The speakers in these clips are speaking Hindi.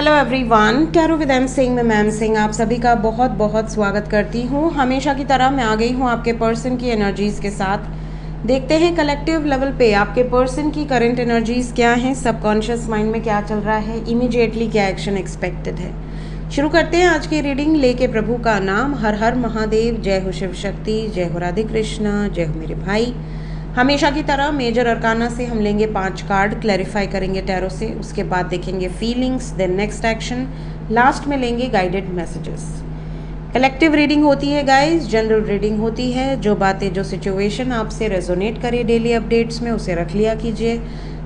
Hello everyone, tarot with M Singh में मैम सिंह आप सभी का बहुत बहुत स्वागत करती हूँ। हमेशा की तरह मैं आ गई हूँ आपके पर्सन की एनर्जीज़ के साथ। देखते हैं कलेक्टिव लेवल पे आपके पर्सन की करंट एनर्जीज़ क्या हैं, सबकॉन्शियस माइंड में क्या चल रहा है, इमीडिएटली क्या एक्शन एक्सपेक्टेड है। शुरू करते हैं आज की रीडिंग लेके प्रभु का नाम। हर हर महादेव, जय हो शिव शक्ति, जय हो राधे कृष्णा, जय हो मेरे भाई। हमेशा की तरह मेजर अरकाना से हम लेंगे 5 कार्ड, क्लैरिफाई करेंगे टैरो से, उसके बाद देखेंगे feelings, then next action, last में लेंगे गाइडेड मैसेजेस। कलेक्टिव रीडिंग होती है गाइस, जनरल रीडिंग होती है। जो बातें जो सिचुएशन आपसे रेजोनेट करे डेली अपडेट्स में उसे रख लिया कीजिए।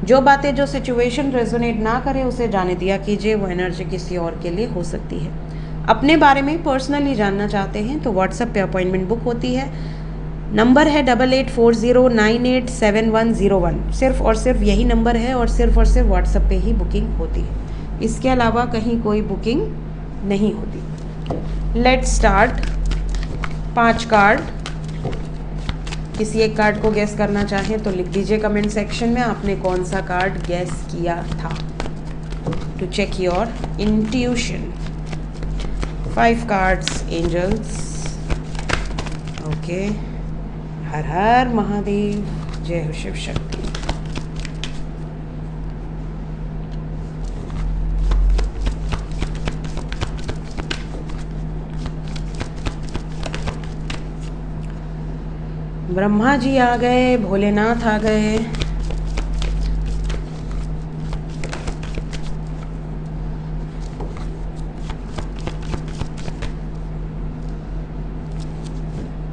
जो बातें जो सिचुएशन रेजोनेट ना करे उसे जाने दिया कीजिए। वो एनर्जी किसी और के लिए हो सकती है। अपने बारे में पर्सनली जानना चाहते हैं तो व्हाट्सएप पे अपॉइंटमेंट बुक होती है। नंबर है 8840987101। सिर्फ और सिर्फ यही नंबर है और सिर्फ व्हाट्सएप पे ही बुकिंग होती है। इसके अलावा कहीं कोई बुकिंग नहीं होती। Let's start. 5 कार्ड, किसी एक कार्ड को गैस करना चाहें तो लिख दीजिए कमेंट सेक्शन में आपने कौन सा कार्ड गैस किया था, to check your intuition. 5 cards angels. Okay, हर हर महादेव, जय हो शिव शक्ति। ब्रह्मा जी आ गए, भोलेनाथ आ गए।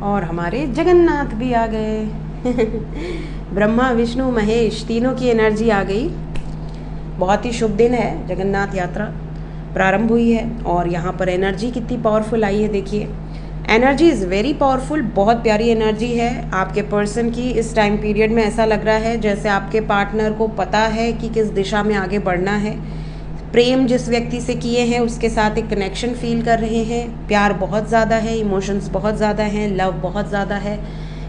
और हमारे जगन्नाथ भी आ गए। ब्रह्मा विष्णु महेश तीनों की एनर्जी आ गई। बहुत ही शुभ दिन है, जगन्नाथ यात्रा प्रारंभ हुई है और यहाँ पर एनर्जी कितनी पावरफुल आई है देखिए। एनर्जी इज़ वेरी पावरफुल, बहुत प्यारी एनर्जी है आपके पर्सन की। इस टाइम पीरियड में ऐसा लग रहा है जैसे आपके पार्टनर को पता है कि किस दिशा में आगे बढ़ना है। प्रेम जिस व्यक्ति से किए हैं उसके साथ एक कनेक्शन फील कर रहे हैं। प्यार बहुत ज़्यादा है, इमोशंस बहुत ज़्यादा हैं, लव बहुत ज़्यादा है।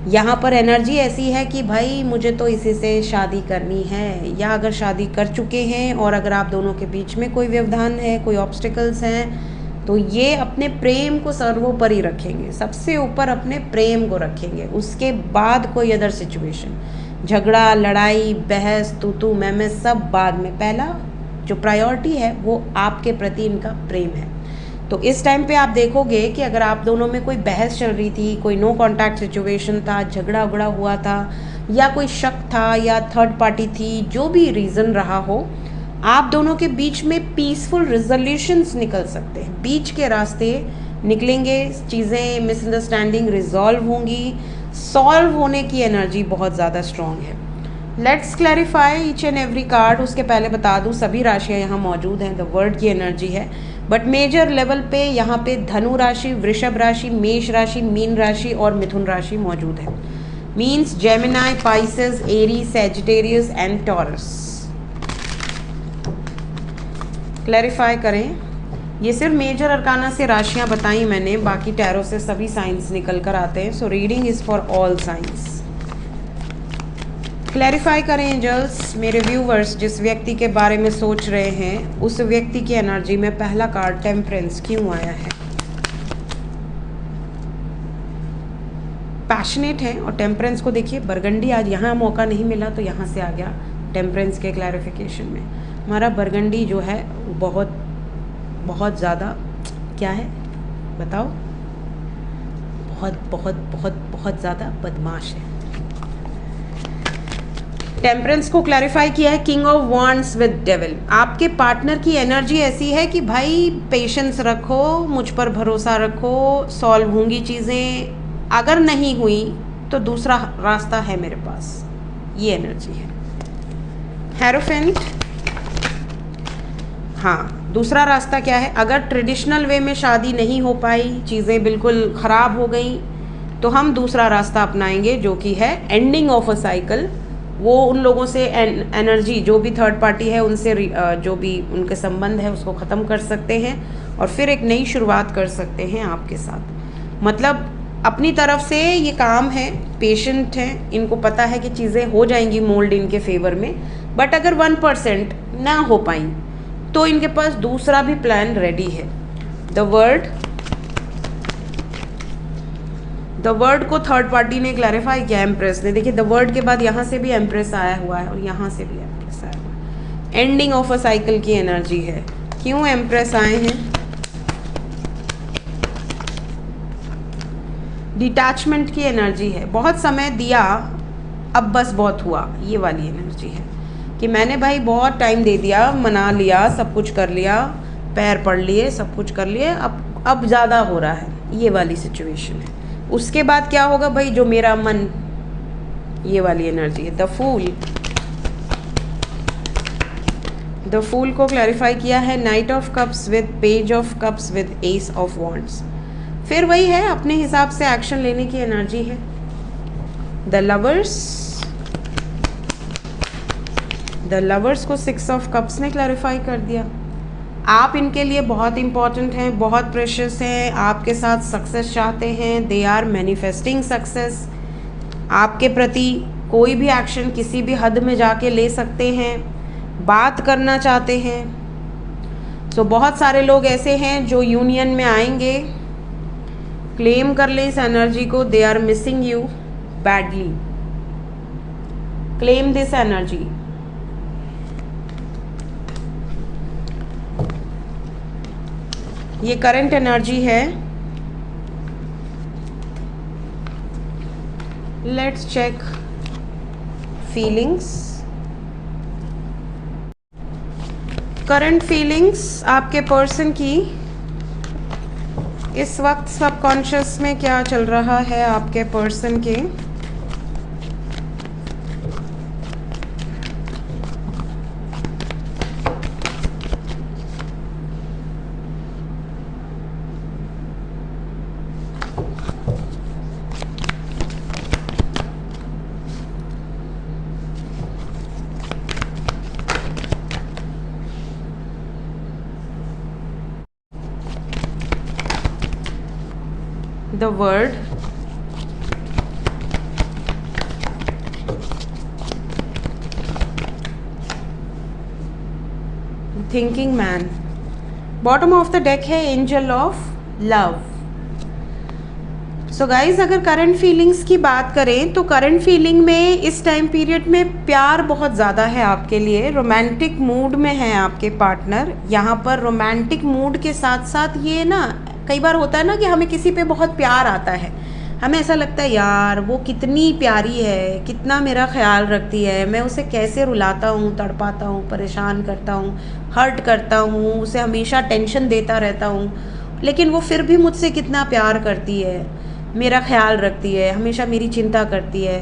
यहाँ पर एनर्जी ऐसी है कि भाई मुझे तो इसी से शादी करनी है, या अगर शादी कर चुके हैं और अगर आप दोनों के बीच में कोई व्यवधान है, कोई ऑब्स्टिकल्स हैं, तो ये अपने प्रेम को सर्वोपरि रखेंगे, सबसे ऊपर अपने प्रेम को रखेंगे। उसके बाद कोई अदर सिचुएशन, झगड़ा, लड़ाई, बहस, तू मैं सब बाद में। पहला जो प्रायोरिटी है वो आपके प्रति इनका प्रेम है। तो इस टाइम पे आप देखोगे कि अगर आप दोनों में कोई बहस चल रही थी, कोई नो कांटेक्ट सिचुएशन था, झगड़ा उगड़ा हुआ था, या कोई शक था, या थर्ड पार्टी थी, जो भी रीज़न रहा हो, आप दोनों के बीच में पीसफुल रिजोल्यूशंस निकल सकते हैं। बीच के रास्ते निकलेंगे, चीज़ें मिसअंडरस्टैंडिंग रिजॉल्व होंगी, सॉल्व होने की एनर्जी बहुत ज़्यादा स्ट्रॉन्ग है। Let's clarify each and every card. उसके पहले बता दूं सभी राशियां यहाँ मौजूद हैं, द वर्ड की एनर्जी है, बट मेजर लेवल पे यहाँ पे धनु राशि, वृषभ राशि, मेष राशि, मीन राशि और मिथुन राशि मौजूद है। Means Gemini, Pisces, Aries, Sagittarius and taurus. Clarify करें, ये सिर्फ मेजर अरकाना से राशियां बताई मैंने, बाकी टैरो से सभी साइंस निकल कर आते हैं। So reading is for all science. Clarify करें एंजल्स। मेरे व्यूवर्स जिस व्यक्ति के बारे में सोच रहे हैं उस व्यक्ति की एनर्जी में पहला कार्ड टेम्परेंस क्यों आया है। पैशनेट है और टेम्परेंस को देखिए, बरगंडी आज यहाँ मौका नहीं मिला तो यहाँ से आ गया टेम्परेंस के क्लैरिफिकेशन में। हमारा बरगंडी जो है बहुत बहुत ज़्यादा क्या है बताओ, बहुत बहुत बहुत बहुत ज़्यादा बदमाश है। टेम्परेंस को क्लैरिफाई किया है king of wands with devil. आपके पार्टनर की एनर्जी ऐसी है कि भाई पेशेंस रखो, मुझ पर भरोसा रखो, सॉल्व होंगी चीज़ें, अगर नहीं हुई तो दूसरा रास्ता है मेरे पास, ये एनर्जी है। हेरोफेंट, हाँ, दूसरा रास्ता क्या है, अगर ट्रेडिशनल वे में शादी नहीं हो पाई, चीज़ें बिल्कुल ख़राब हो गई, तो हम दूसरा रास्ता अपनाएंगे जो कि है एंडिंग ऑफ अ साइकिल। वो उन लोगों से एनर्जी, जो भी थर्ड पार्टी है उनसे जो भी उनके संबंध है उसको ख़त्म कर सकते हैं और फिर एक नई शुरुआत कर सकते हैं आपके साथ। मतलब अपनी तरफ से ये काम है, पेशेंट हैं, इनको पता है कि चीज़ें हो जाएंगी मोल्ड इनके फेवर में। बट अगर 1% ना हो पाई तो इनके पास दूसरा भी प्लान रेडी है। द वर्ड को थर्ड पार्टी ने क्लैरिफाई किया, एम्प्रेस ने। देखिए द वर्ड के बाद यहाँ से भी एम्प्रेस आया हुआ है और यहाँ से भी एम्प्रेस आया हुआ है। एंडिंग ऑफ अ साइकिल की एनर्जी है। क्यों एम्प्रेस आए हैं? डिटैचमेंट की एनर्जी है। बहुत समय दिया, अब बस बहुत हुआ, ये वाली एनर्जी है कि मैंने भाई बहुत टाइम दे दिया, मना लिया, सब कुछ कर लिया, पैर पढ़ लिए, सब कुछ कर लिए, अब ज़्यादा हो रहा है, ये वाली सिचुएशन है। उसके बाद क्या होगा भाई? जो मेरा मन, ये वाली एनर्जी है। द फूल को क्लैरिफाई किया है night of cups with page of cups with S of wands. फिर वही है, अपने हिसाब से एक्शन लेने की एनर्जी है। द लवर्स को सिक्स ऑफ कप्स ने क्लैरिफाई कर दिया। आप इनके लिए बहुत इंपॉर्टेंट हैं, बहुत प्रेशियस हैं, आपके साथ सक्सेस चाहते हैं, दे आर मैनिफेस्टिंग सक्सेस। आपके प्रति कोई भी एक्शन किसी भी हद में जाके ले सकते हैं, बात करना चाहते हैं। सो बहुत सारे लोग ऐसे हैं जो यूनियन में आएंगे। क्लेम कर लें इस एनर्जी को, they are missing you badly. Claim this energy. ये करंट एनर्जी है। Let's check feelings. Current feelings आपके पर्सन की इस वक्त सबकॉन्शियस में क्या चल रहा है आपके पर्सन के। The word, thinking man, bottom of the deck है angel of love. So guys, अगर करंट फीलिंग्स की बात करें तो करंट फीलिंग में इस टाइम पीरियड में प्यार बहुत ज़्यादा है आपके लिए। रोमांटिक मूड में है आपके पार्टनर। यहाँ पर रोमांटिक मूड के साथ साथ ये ना, कई बार होता है ना कि हमें किसी पे बहुत प्यार आता है, हमें ऐसा लगता है यार वो कितनी प्यारी है, कितना मेरा ख्याल रखती है, मैं उसे कैसे रुलाता हूँ, तड़पाता हूँ, परेशान करता हूँ, हर्ट करता हूँ, उसे हमेशा टेंशन देता रहता हूँ, लेकिन वो फिर भी मुझसे कितना प्यार करती है, मेरा ख्याल रखती है, हमेशा मेरी चिंता करती है।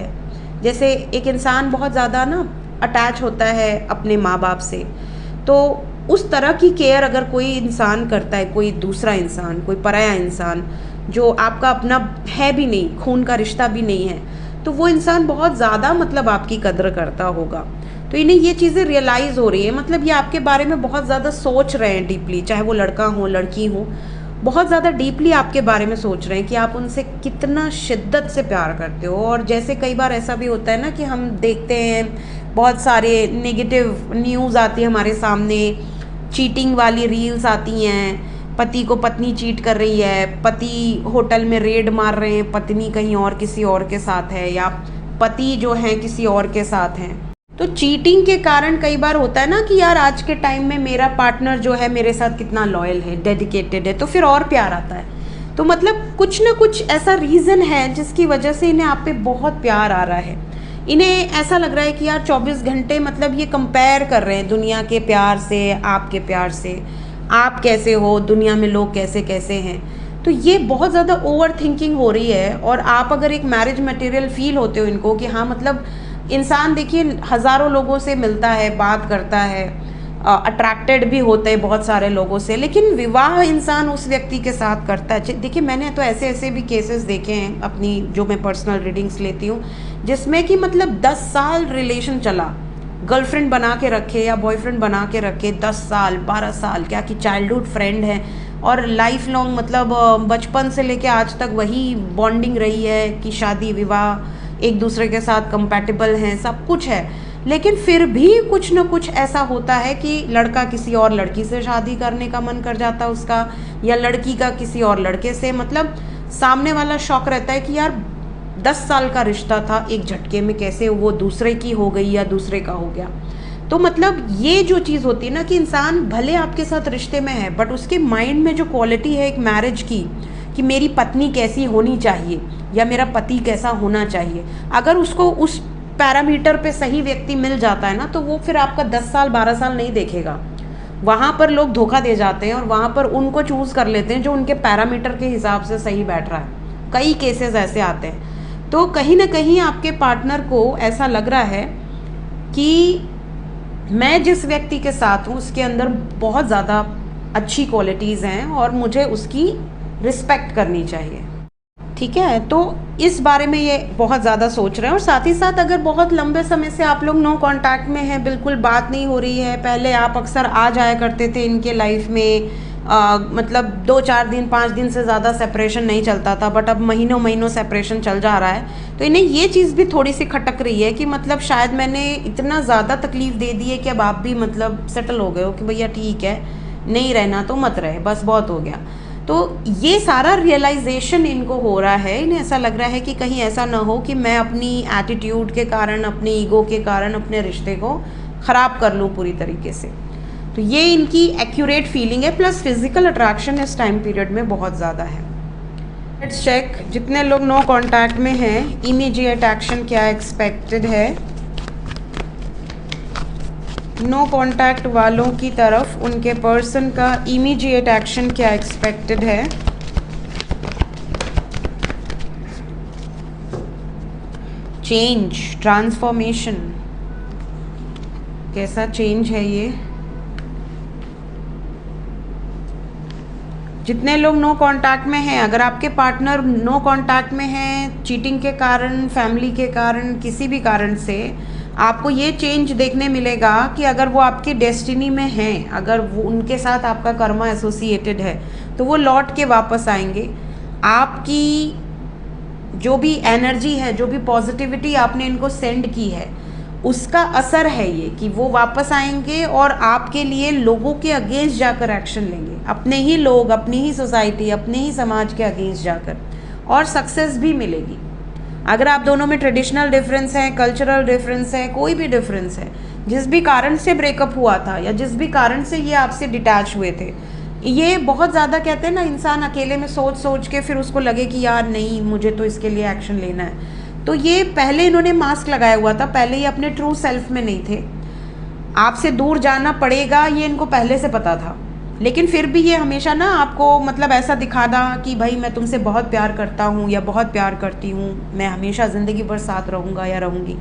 जैसे एक इंसान बहुत ज़्यादा ना अटैच होता है अपने माँ बाप से, तो उस तरह की केयर अगर कोई इंसान करता है, कोई दूसरा इंसान, कोई पराया इंसान जो आपका अपना है भी नहीं, खून का रिश्ता भी नहीं है, तो वो इंसान बहुत ज़्यादा मतलब आपकी कदर करता होगा। तो इन्हें ये चीज़ें रियलाइज़ हो रही है, मतलब ये आपके बारे में बहुत ज़्यादा सोच रहे हैं डीपली, चाहे वो लड़का हो लड़की हो, बहुत ज़्यादा डीपली आपके बारे में सोच रहे हैं कि आप उनसे कितना शिद्दत से प्यार करते हो। और जैसे कई बार ऐसा भी होता है ना कि हम देखते हैं बहुत सारे नेगेटिव न्यूज़ आती है हमारे सामने, चीटिंग वाली रील्स आती हैं, पति को पत्नी चीट कर रही है, पति होटल में रेड मार रहे हैं, पत्नी कहीं और किसी और के साथ है, या पति जो हैं किसी और के साथ हैं। तो चीटिंग के कारण कई बार होता है ना कि यार आज के टाइम में मेरा पार्टनर जो है मेरे साथ कितना लॉयल है, डेडिकेटेड है, तो फिर और प्यार आता है। तो मतलब कुछ ना कुछ ऐसा रीज़न है जिसकी वजह से इन्हें आप पे बहुत प्यार आ रहा है। इन्हें ऐसा लग रहा है कि यार 24 घंटे मतलब ये कंपेयर कर रहे हैं दुनिया के प्यार से, आपके प्यार से, आप कैसे हो, दुनिया में लोग कैसे कैसे हैं। तो ये बहुत ज़्यादा ओवर थिंकिंग हो रही है। और आप अगर एक मैरिज मटेरियल फील होते हो इनको कि हाँ मतलब इंसान देखिए हज़ारों लोगों से मिलता है, बात करता है, अट्रैक्टेड भी होते हैं बहुत सारे लोगों से, लेकिन विवाह इंसान उस व्यक्ति के साथ करता है। देखिए मैंने तो ऐसे ऐसे भी केसेस देखे हैं अपनी, जो मैं पर्सनल रीडिंग्स लेती हूँ, जिसमें कि मतलब 10 साल रिलेशन चला, गर्लफ्रेंड बना के रखे या बॉयफ्रेंड बना के रखे, 10 साल 12 साल, क्या कि चाइल्डहुड फ्रेंड है, और लाइफ लॉन्ग मतलब बचपन से लेके आज तक वही बॉन्डिंग रही है कि शादी विवाह एक दूसरे के साथ कंपैटिबल हैं, सब कुछ है। लेकिन फिर भी कुछ ना कुछ ऐसा होता है कि लड़का किसी और लड़की से शादी करने का मन कर जाता है उसका, या लड़की का किसी और लड़के से। मतलब सामने वाला शौक रहता है कि यार 10 साल का रिश्ता था, एक झटके में कैसे वो दूसरे की हो गई या दूसरे का हो गया। तो मतलब ये जो चीज़ होती है ना कि इंसान भले आपके साथ रिश्ते में है, बट उसके माइंड में जो क्वालिटी है एक मैरिज की, कि मेरी पत्नी कैसी होनी चाहिए या मेरा पति कैसा होना चाहिए, अगर उसको उस पैरामीटर पे सही व्यक्ति मिल जाता है ना, तो वो फिर आपका 10 साल 12 साल नहीं देखेगा। वहाँ पर लोग धोखा दे जाते हैं और वहाँ पर उनको चूज़ कर लेते हैं जो उनके पैरामीटर के हिसाब से सही बैठ रहा है। कई केसेस ऐसे आते हैं। तो कहीं ना कहीं आपके पार्टनर को ऐसा लग रहा है कि मैं जिस व्यक्ति के साथ हूँ उसके अंदर बहुत ज़्यादा अच्छी क्वालिटीज़ हैं और मुझे उसकी रिस्पेक्ट करनी चाहिए। ठीक है, तो इस बारे में ये बहुत ज़्यादा सोच रहे हैं। और साथ ही साथ अगर बहुत लंबे समय से आप लोग नो कांटेक्ट में हैं, बिल्कुल बात नहीं हो रही है, पहले आप अक्सर आ जाया करते थे इनके लाइफ में, मतलब 2-4 दिन 5 दिन से ज़्यादा सेपरेशन नहीं चलता था, बट अब महीनों महीनों सेपरेशन चल जा रहा है, तो इन्हें ये चीज़ भी थोड़ी सी खटक रही है कि मतलब शायद मैंने इतना ज़्यादा तकलीफ़ दे दी है कि अब आप भी मतलब सेटल हो गए हो कि भैया ठीक है, नहीं रहना तो मत रहे, बस बहुत हो गया। तो ये सारा रियलाइजेशन इनको हो रहा है। इन्हें ऐसा लग रहा है कि कहीं ऐसा ना हो कि मैं अपनी एटीट्यूड के कारण, अपने ईगो के कारण अपने रिश्ते को ख़राब कर लूँ पूरी तरीके से। तो ये इनकी एक्यूरेट फीलिंग है। प्लस फिजिकल अट्रैक्शन इस टाइम पीरियड में बहुत ज़्यादा है। लेट्स चेक, जितने लोग नो कांटेक्ट में हैं, इमीडिएट एक्शन क्या एक्सपेक्टेड है। नो कांटेक्ट वालों की तरफ उनके पर्सन का इमीडिएट एक्शन क्या एक्सपेक्टेड है। चेंज, ट्रांसफॉर्मेशन, कैसा चेंज है ये। जितने लोग नो कांटेक्ट में हैं, अगर आपके पार्टनर नो कांटेक्ट में हैं चीटिंग के कारण, फैमिली के कारण, किसी भी कारण से, आपको ये चेंज देखने मिलेगा कि अगर वो आपकी डेस्टिनी में हैं, अगर वो उनके साथ आपका कर्मा एसोसिएटेड है, तो वो लौट के वापस आएंगे। आपकी जो भी एनर्जी है, जो भी पॉजिटिविटी आपने इनको सेंड की है, उसका असर है ये कि वो वापस आएंगे और आपके लिए लोगों के अगेंस्ट जाकर एक्शन लेंगे, अपने ही लोग, अपनी ही सोसाइटी, अपने ही समाज के अगेंस्ट जाकर, और सक्सेस भी मिलेगी। अगर आप दोनों में ट्रेडिशनल डिफरेंस है, कल्चरल डिफरेंस है, कोई भी डिफरेंस है, जिस भी कारण से ब्रेकअप हुआ था या जिस भी कारण से ये आपसे डिटैच हुए थे, ये बहुत ज़्यादा कहते हैं ना, इंसान अकेले में सोच सोच के फिर उसको लगे कि यार नहीं, मुझे तो इसके लिए एक्शन लेना है। तो ये पहले इन्होंने मास्क लगाया हुआ था, पहले ये अपने ट्रू सेल्फ में नहीं थे। आपसे दूर जाना पड़ेगा ये इनको पहले से पता था, लेकिन फिर भी ये हमेशा ना आपको मतलब ऐसा दिखाना कि भाई मैं तुमसे बहुत प्यार करता हूँ या बहुत प्यार करती हूँ, मैं हमेशा ज़िंदगी भर साथ रहूँगा या रहूँगी।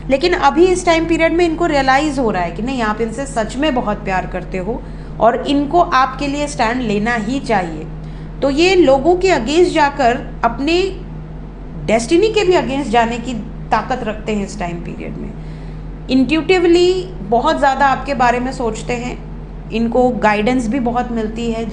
लेकिन अभी इस टाइम पीरियड में इनको रियलाइज़ हो रहा है कि नहीं, आप इनसे सच में बहुत प्यार करते हो और इनको आपके लिए स्टैंड लेना ही चाहिए। तो ये लोगों के अगेंस्ट जाकर अपने डेस्टिनी के भी अगेंस्ट जाने की ताकत रखते हैं इस टाइम पीरियड में। इंट्यूटिवली बहुत ज़्यादा आपके बारे में सोचते हैं, इनको गाइडेंस भी बहुत मिलती है।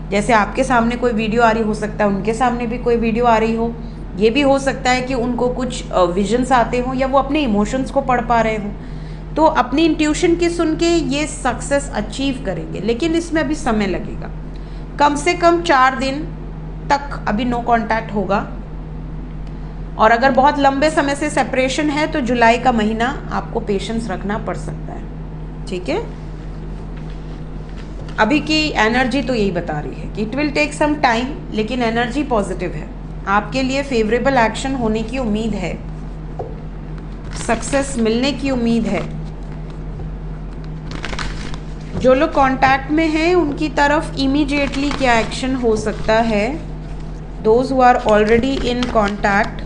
जैसे आपके सामने कोई वीडियो आ रही हो सकता है उनके सामने भी कोई वीडियो आ रही हो, ये भी हो सकता है कि उनको कुछ विजन्स आते हों या वो अपने इमोशंस को पढ़ पा रहे हों। तो अपनी इंट्यूशन की सुन के ये सक्सेस अचीव करेंगे, लेकिन इसमें अभी समय लगेगा। कम से कम 4 दिन तक अभी नो कांटेक्ट होगा, और अगर बहुत लंबे समय से सेपरेशन है तो जुलाई का महीना आपको पेशेंस रखना पड़ सकता है। ठीक है, अभी की एनर्जी तो यही बता रही है कि it will take some time, लेकिन एनर्जी पॉजिटिव है। आपके लिए फेवरेबल एक्शन होने की उम्मीद है, सक्सेस मिलने की उम्मीद है। जो लोग कांटेक्ट में हैं उनकी तरफ इमीडिएटली क्या एक्शन हो सकता है। Those who are already in contact,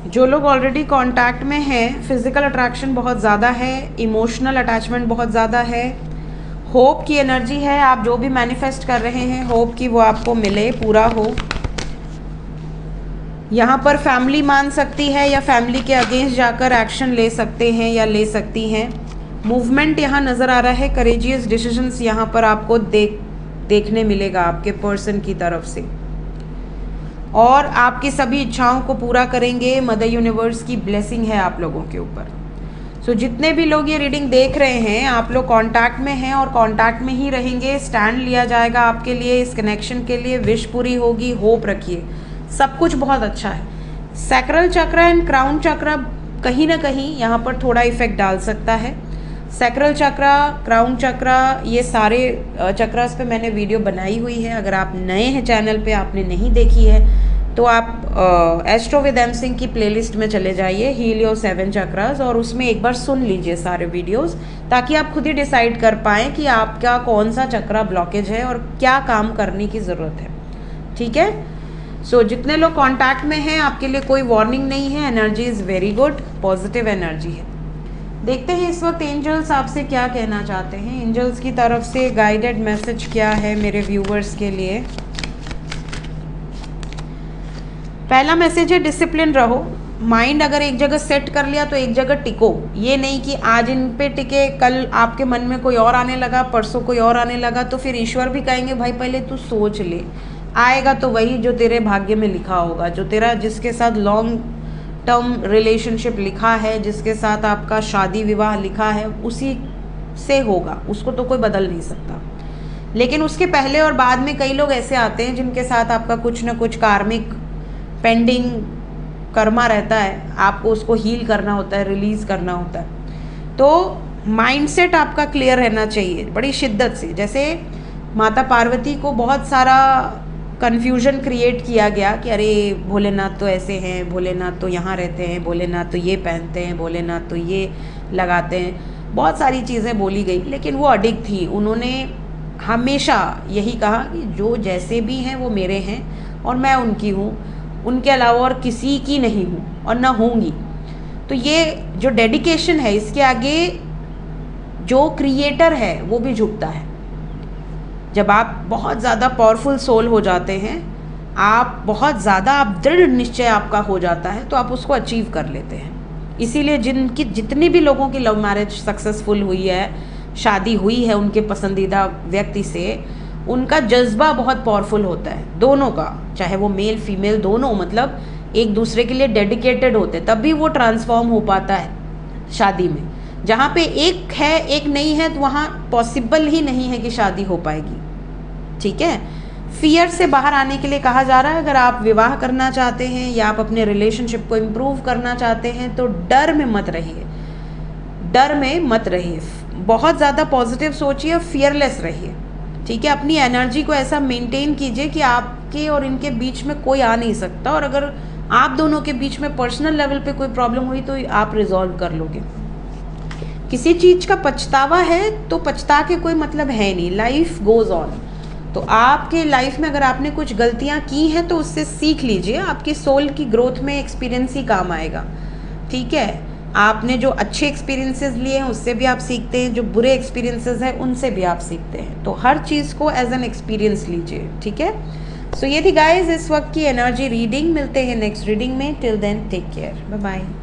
जो लोग ऑलरेडी कांटेक्ट में हैं, फिजिकल अट्रैक्शन बहुत ज़्यादा है, इमोशनल अटैचमेंट बहुत ज़्यादा है, होप की एनर्जी है। आप जो भी मैनिफेस्ट कर रहे हैं, होप की वो आपको मिले, पूरा हो। यहाँ पर फैमिली मान सकती है या फैमिली के अगेंस्ट जाकर एक्शन ले सकते हैं या ले सकती हैं। मूवमेंट यहाँ नज़र आ रहा है, करेजियस डिसीजंस यहाँ पर आपको देखने मिलेगा आपके पर्सन की तरफ से। और आपकी सभी इच्छाओं को पूरा करेंगे। मदर यूनिवर्स की ब्लेसिंग है आप लोगों के ऊपर। सो जितने भी लोग ये रीडिंग देख रहे हैं, आप लोग कांटेक्ट में हैं और कांटेक्ट में ही रहेंगे। स्टैंड लिया जाएगा आपके लिए, इस कनेक्शन के लिए। विश पूरी होगी, होप रखिए, सब कुछ बहुत अच्छा है। सैक्रल चक्र एंड क्राउन चक्र कहीं ना कहीं यहाँ पर थोड़ा इफेक्ट डाल सकता है। सैक्रल चक्र, क्राउन चक्र, ये सारे चक्रस पे मैंने वीडियो बनाई हुई है। अगर आप नए हैं चैनल पे, आपने नहीं देखी है, तो आप एस्ट्रो विद एम सिंह की प्लेलिस्ट में चले जाइए, हील योर 7 चक्रस, और उसमें एक बार सुन लीजिए सारे वीडियोस, ताकि आप खुद ही डिसाइड कर पाएँ कि आपका कौन सा चक्रा ब्लॉकेज है और क्या काम करने की ज़रूरत है। ठीक है। सो जितने लोग कांटेक्ट में हैं, आपके लिए कोई वार्निंग नहीं है। Energy is very good, positive energy है। देखते हैं इस वक्त एंजल्स आपसे क्या कहना चाहते हैं। एंजल्स की तरफ से गाइडेड मैसेज क्या है मेरे व्यूवर्स के लिए। पहला मैसेज है, डिसिप्लिन रहो। माइंड अगर एक जगह सेट कर लिया तो एक जगह टिको। ये नहीं कि आज इन पे टिके, कल आपके मन में कोई और आने लगा, परसों कोई और आने लगा, तो फिर ईश्वर भी कहेंगे भाई पहले तू सोच ले। आएगा तो वही जो तेरे भाग्य में लिखा होगा, जो तेरा जिसके साथ लॉन्ग टर्म रिलेशनशिप लिखा है, जिसके साथ आपका शादी विवाह लिखा है, उसी से होगा, उसको तो कोई बदल नहीं सकता। लेकिन उसके पहले और बाद में कई लोग ऐसे आते हैं जिनके साथ आपका कुछ ना कुछ कार्मिक पेंडिंग कर्मा रहता है, आपको उसको हील करना होता है, रिलीज़ करना होता है। तो माइंडसेट आपका क्लियर रहना चाहिए बड़ी शिद्दत से। जैसे माता पार्वती को बहुत सारा कन्फ्यूजन क्रिएट किया गया कि अरे भोलेनाथ तो ऐसे हैं, भोलेनाथ तो यहाँ रहते हैं, भोलेनाथ तो ये पहनते हैं, भोलेनाथ तो ये लगाते हैं, बहुत सारी चीज़ें बोली गई। लेकिन वो अडिग थी। उन्होंने हमेशा यही कहा कि जो जैसे भी हैं वो मेरे हैं और मैं उनकी हूँ, उनके अलावा और किसी की नहीं हूँ और ना होंगी। तो ये जो डेडिकेशन है, इसके आगे जो क्रिएटर है वो भी झुकता है। जब आप बहुत ज़्यादा पावरफुल सोल हो जाते हैं, आप बहुत ज़्यादा, आप दृढ़ निश्चय आपका हो जाता है, तो आप उसको अचीव कर लेते हैं। इसीलिए जितनी भी लोगों की लव मैरिज सक्सेसफुल हुई है, शादी हुई है उनके पसंदीदा व्यक्ति से, उनका जज्बा बहुत पावरफुल होता है, दोनों का, चाहे वो मेल फीमेल दोनों, मतलब एक दूसरे के लिए डेडिकेटेड होते हैं, तब भी वो ट्रांसफॉर्म हो पाता है शादी में। जहाँ पे एक है एक नहीं है, तो वहाँ पॉसिबल ही नहीं है कि शादी हो पाएगी। ठीक है। फियर से बाहर आने के लिए कहा जा रहा है, अगर आप विवाह करना चाहते हैं या आप अपने रिलेशनशिप को इम्प्रूव करना चाहते हैं, तो डर में मत रहिए, डर में मत रहिए, बहुत ज़्यादा पॉजिटिव सोचिए, फियरलेस रहिए। ठीक है। अपनी एनर्जी को ऐसा मेंटेन कीजिए कि आपके और इनके बीच में कोई आ नहीं सकता, और अगर आप दोनों के बीच में पर्सनल लेवल पे कोई प्रॉब्लम हुई तो आप रिजॉल्व कर लोगे। किसी चीज़ का पछतावा है तो पछता के कोई मतलब है नहीं, लाइफ गोज़ ऑन। तो आपके लाइफ में अगर आपने कुछ गलतियां की हैं तो उससे सीख लीजिए, आपकी सोल की ग्रोथ में एक्सपीरियंस ही काम आएगा। ठीक है। आपने जो अच्छे एक्सपीरियंसेस लिए हैं उससे भी आप सीखते हैं, जो बुरे एक्सपीरियंसेस हैं उनसे भी आप सीखते हैं। तो हर चीज़ को एज एन एक्सपीरियंस लीजिए। ठीक है। सो ये थी गाइज इस वक्त की एनर्जी रीडिंग। मिलते हैं नेक्स्ट रीडिंग में। Till then take care, bye bye.